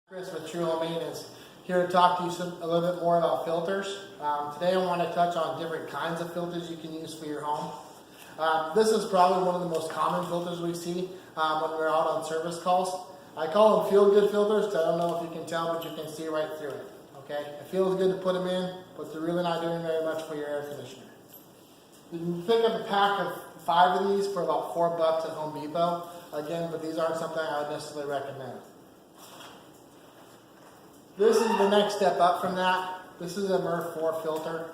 Chris with True Home Maintenance, here to talk to you a little bit more about filters. Today I want to touch on different kinds of filters you can use for your home. This is probably one of the most common filters we see when we're out on service calls. I call them feel-good filters because I don't know if you can tell, but you can see right through it. Okay, it feels good to put them in, but they're really not doing very much for your air conditioner. You can pick up a pack of 5 of these for about $4 at Home Depot. Again, but these aren't something I would necessarily recommend. This is the next step up from that. This is a MERV 4 filter.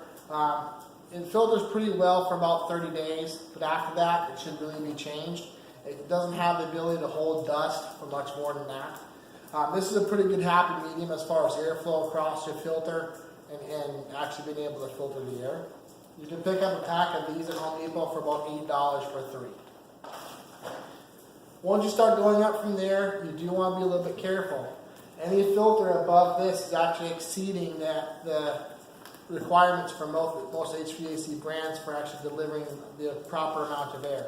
It filters pretty well for about 30 days, but after that, it should really be changed. It doesn't have the ability to hold dust for much more than that. This is a pretty good happy medium as far as airflow across your filter and actually being able to filter the air. You can pick up a pack of these at Home Depot for about $8 for 3. Once you start going up from there, you do want to be a little bit careful. Any filter above this is actually exceeding the requirements for most HVAC brands for actually delivering the proper amount of air.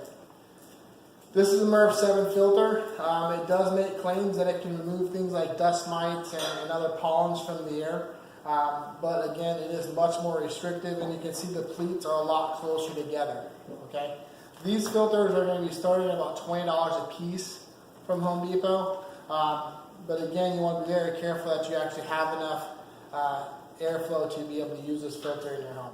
This is a MERV 7 filter. It does make claims that it can remove things like dust mites and other pollens from the air. But again, it is much more restrictive, and you can see the pleats are a lot closer together. Okay, these filters are going to be starting at about $20 a piece from Home Depot. But again, you want to be very careful that you actually have enough airflow to be able to use this filter in your home.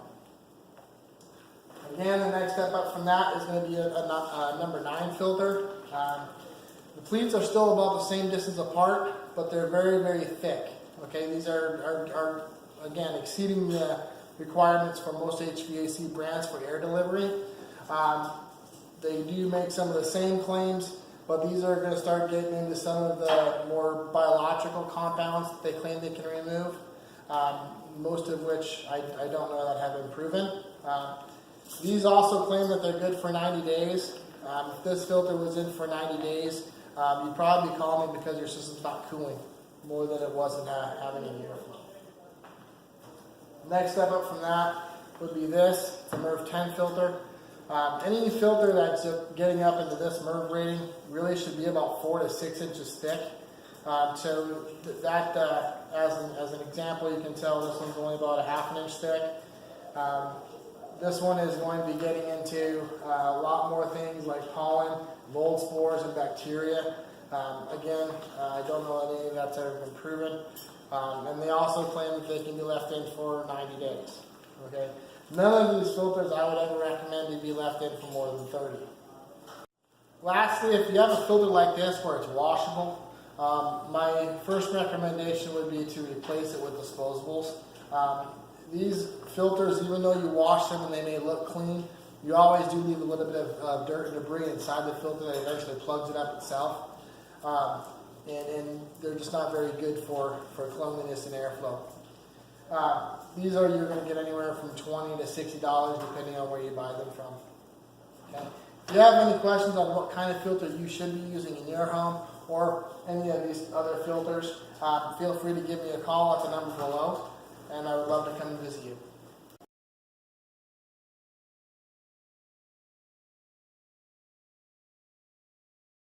Again, the next step up from that is going to be a number 9 filter. The pleats are still about the same distance apart, but they're very, very thick. Okay, these are again exceeding the requirements for most HVAC brands for air delivery. They do make some of the same claims, but these are going to start getting into some of the more biological compounds that they claim they can remove, most of which I don't know that have been proven. These also claim that they're good for 90 days. If this filter was in for 90 days, you'd probably be calling me because your system's not cooling more than it wasn't having any airflow. Next step up from that would be this. It's a MERV 10 filter. Any filter that's getting up into this MERV rating really should be about 4 to 6 inches thick. So that, as an example, you can tell this one's only about a ½ an inch thick. This one is going to be getting into a lot more things like pollen, mold spores, and bacteria. Again, I don't know that any of that's ever been proven. And they also claim that they can be left in for 90 days. Okay? None of these filters I would ever recommend to be left in for more than 30. Lastly, if you have a filter like this where it's washable, my first recommendation would be to replace it with disposables. These filters, even though you wash them and they may look clean, you always do leave a little bit of dirt and debris inside the filter that eventually plugs it up itself. And they're just not very good for cleanliness and airflow. These you're going to get anywhere from $20 to $60 depending on where you buy them from. Okay? If you have any questions on what kind of filter you should be using in your home or any of these other filters, feel free to give me a call at the number below, and I would love to come and visit you.